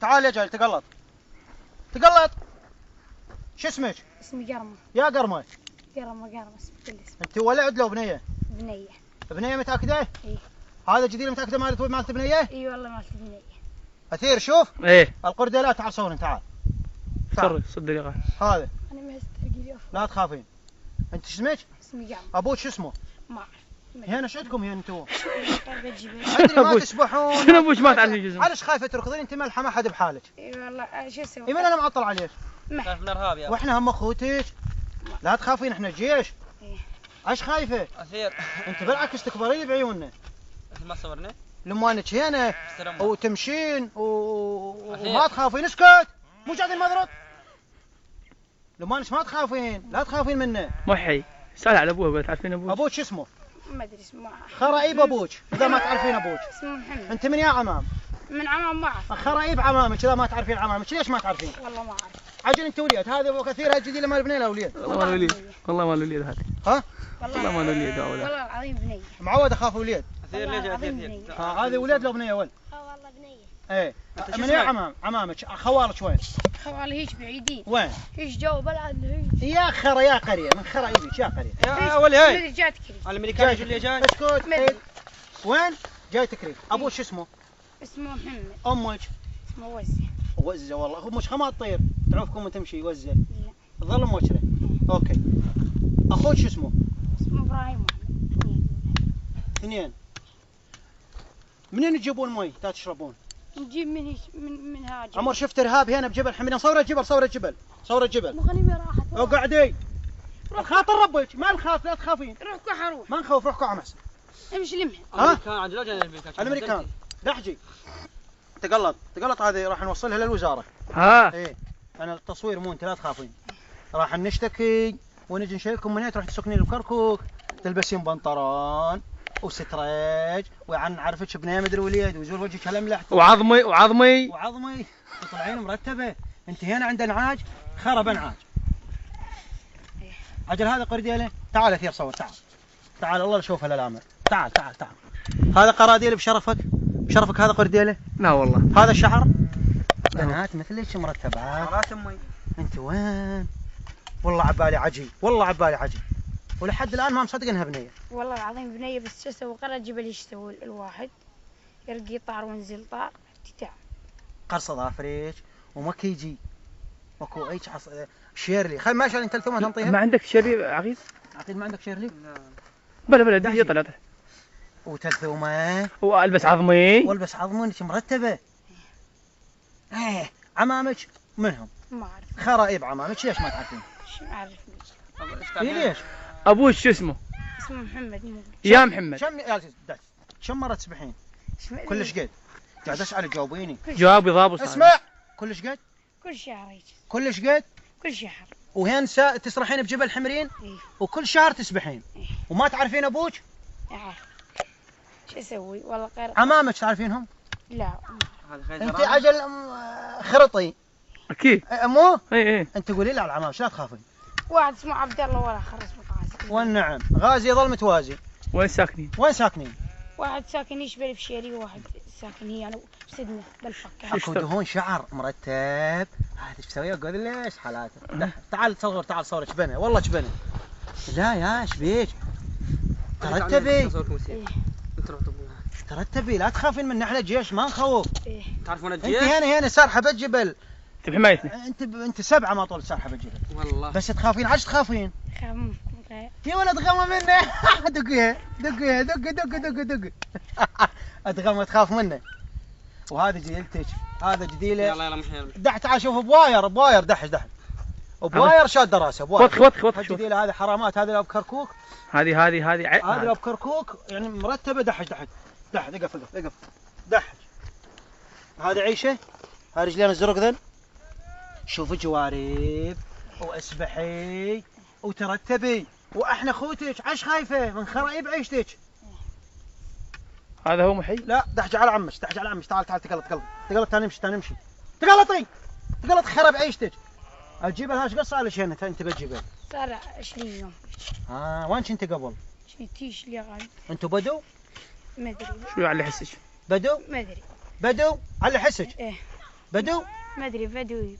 تعال يا جاي تقلط. تقلط. شو اسمك؟ اسمي قرمة. يا قرمة. قرمة اسم كل اسم. انت ولد لو بنية؟ بنية. بنية متأكدة؟ ايه. هذا جديد متأكدة مالت بنية؟ اي والله مالت بنية. أثير شوف. ايه القردة لا تعال صورن تعال. صدق صدق. هذا. انا ما استرقي لا تخافين. انت شو اسمك؟ اسمي قرمة. ابوك شو اسمه؟ ما اعرف. هنا ايش عندكم هنا انتم؟ قرب الجبل. ادري ما تسبحون. شنو ابوك ما تعرفين جزم؟ علاش خايفة تركضين انت ملحة ما حد بحالك؟ اي والله شو اسوي؟ اي من انا معطل عليك؟ خايف من الارهاب يا واحنا هم اخوتك. لا تخافين احنا جيش. إيه. ايش خايفة؟ اثير. انت بالعكس تكبرين بعيوننا. مثل ما صورنا. لما انك هنا استلمنا. وتمشين أخير. وما تخافين اسكت. مو قاعدين مضرب. لما انك ما تخافين لا تخافين منه. محي سأل على ابوه ولا تعرفين ابوه؟ ابوك شو اسمه؟ ما ادري اسمه. خرايب ابوك اذا ما تعرفين ابوك. اسمه محمد. انت من يا عمام؟ من عمان ما اعرف. خرايب عمامك اذا ما تعرفين عمامك ليش ما تعرفين؟ والله ما اعرف. عجل انت وليد هذا ابو كثير هالجديد ما البنيه له وليد. والله ما الوليد والله ما الوليد هذا. ها؟ والله ما الوليد هؤلاء. والله العظيم بنية. معود اخاف وليد. اثير ليش اثير؟ هذا وليد لو بنيه ولد. والله بنية. ايه أنت شو من يا اسمك؟ عمامك خوالك وين؟ خوالي هيش بعيدين. وين؟ هيش جو بلد هيش. يا خرا يا قريه من خرايبك يا قريه. يا ولي هاي مدري جات كريم. الامريكان يجوا اللي جاي. اسكت. مدري. وين؟ جاي تكريم. ابوك شو اسمه؟ اسمه محمد. امك؟ اسمه وزة. وزه والله امك خما تطير تعوفكم وتمشي وزه. لا. تظل موكله. اوكي. اخوك شو اسمه؟ اسمه ابراهيم محمد. اثنين. منين تجيبون مي تا تشربون؟ نجيب من هيش من هاجر. عمر شفت ارهاب هنا بجبل حميدان. صور الجبل صور الجبل صور الجبل. مغنمي راحت. اقعدي. خاطر ربك ما نخاف لا تخافين. روح كحة روح. ما نخوف روح كعمس. امشي لمها. ها؟ الامريكان عجلوا جاي الامريكان. الامريكان دحجي. تقلط هذه راح نوصلها للوزاره. ها ايه انا التصوير مو انت لا تخافين. راح نشتكي ونجي نشيلكم من هنا تروح تسكنين بكركوك تلبسين بنطلون وستريج نعرفك بنيه مدري وليد ويزول وجهك هالملح وعظمي وعظمي تطلعين مرتبه. انت هنا عند انعاج خرب انعاج. عجل هذا قرديله. تعال اثير صور تعال الله يشوفها للامر. تعال هذا قراديل بشرفك هذا قرديله. لا والله هذا شعر بنات مثلك مرتبات. خلاص امي. انت وين؟ والله عبالي عجيب ولحد الان ما مصدق انها بنيه. والله العظيم بنية بس شو اسوي قرر جبل ايش يسوي الواحد يرقي طار وينزل طار تتعب. قرصه ظافريج ومكيجي ماكو اي شيرلي خل ما شاء انت ثم تنطيها. ما عندك شري عقيد؟ عقيد ما عندك شيرلي؟ بلا دي طلعت. وتلثومه والبس عظمي والبس عظمك مرتبه. ايه عمامك منهم؟ ما اعرف. خرايب عمامك ليش ما تعرفين؟ شو اعرف ليش؟ ابوك شو اسمه؟ اسمه محمد مو. يا محمد كم مرة تسبحين؟ كلش قد؟ قاعد اسال جاوبيني. جوابي ضابط. اسمع كلش قد؟ كل شهر هيك. كلش قد؟ كل شهر. وهين تسرحين بجبل حمرين؟ ايه. وكل شهر تسبحين؟ إيه. وما تعرفين ابوك؟ اعرف. شو اسوي والله غير. عمامك تعرفين لا. هذا خير. انت عجل خرطي. اكيد. مو؟ اي انت قولي لي على العمام لا تخافين. واحد اسمه عبد الله والاخر اسمه غازي. والنعم غازي يظل متوازي. وين ساكنين؟ وين ساكنين؟ واحد ساكن يشبل في شيري وواحد ساكن هي انا بسدنه بالفكه. اكو دهون شعر مرتب. هذا ايش تسوي؟ اقول ليش حالاته. تعال صور شبنه والله شبنه. لا يا ايش بيك؟ ترتبي لا تخافين من احنا جيش ما نخوف. ايه. تعرفون انت الجيش؟ هنا سارحه بالجبل. انت بحمايتنا. انت 7 ما طول سارحه بالجبل. والله. بس تخافين عاش تخافين. خاف غير. يا ولد غمى منه. دق اتغمى تخاف منه. وهذا جديلتك هذا جديله. يلا محير. دح تعال شوف بواير دح بواير شاد راسه بواير. وطخ الجديله هذه حرامات. هذه لو بكركوك. هذه لو بكركوك يعني مرتبه. دح اقف دح. هذه عيشه. هذه رجلين الزرق ذن. شوفي جوارب واسبحي وترتبي واحنا اخوتك عاش خايفه من خرايب عيشتك. هذا هو محي. لا دحج على عمش تعال تقلط نمشي تقلط خرب عيشتك. الجبل هاش قص على شيء انت بالجبل صار 20 يوم. وين كنت قبل؟ تيش لي غالي. انتوا بدو؟ ما ادري. شو على حسك؟ بدو ما ادري. بدو على حسك. ايه. بدو. ما ادري بدوي.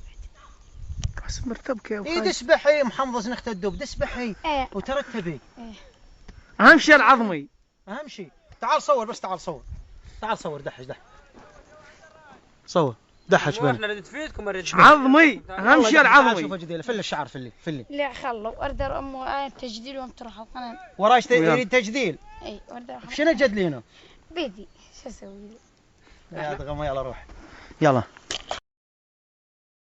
بس مرتبكه اي وخايف. تسبحي محمض نخت الدب تسبحي ايه وترتبي. اهم شيء العظمي. اهم شيء. تعال صور بس تعال صور. تعال صور دحش دحش. صور دحش بنا. احنا نريد تفيدكم نريد عظمي اهم شيء شوف العظمي. جديله فل الشعر فلي. لا خلوا اردر امه تجديل وانت تروح القناه. وراش ويلا. يريد تجديل. اي اردر شنو جدلينه؟ بيدي شو اسوي؟ يا غما يلا روح. يلا.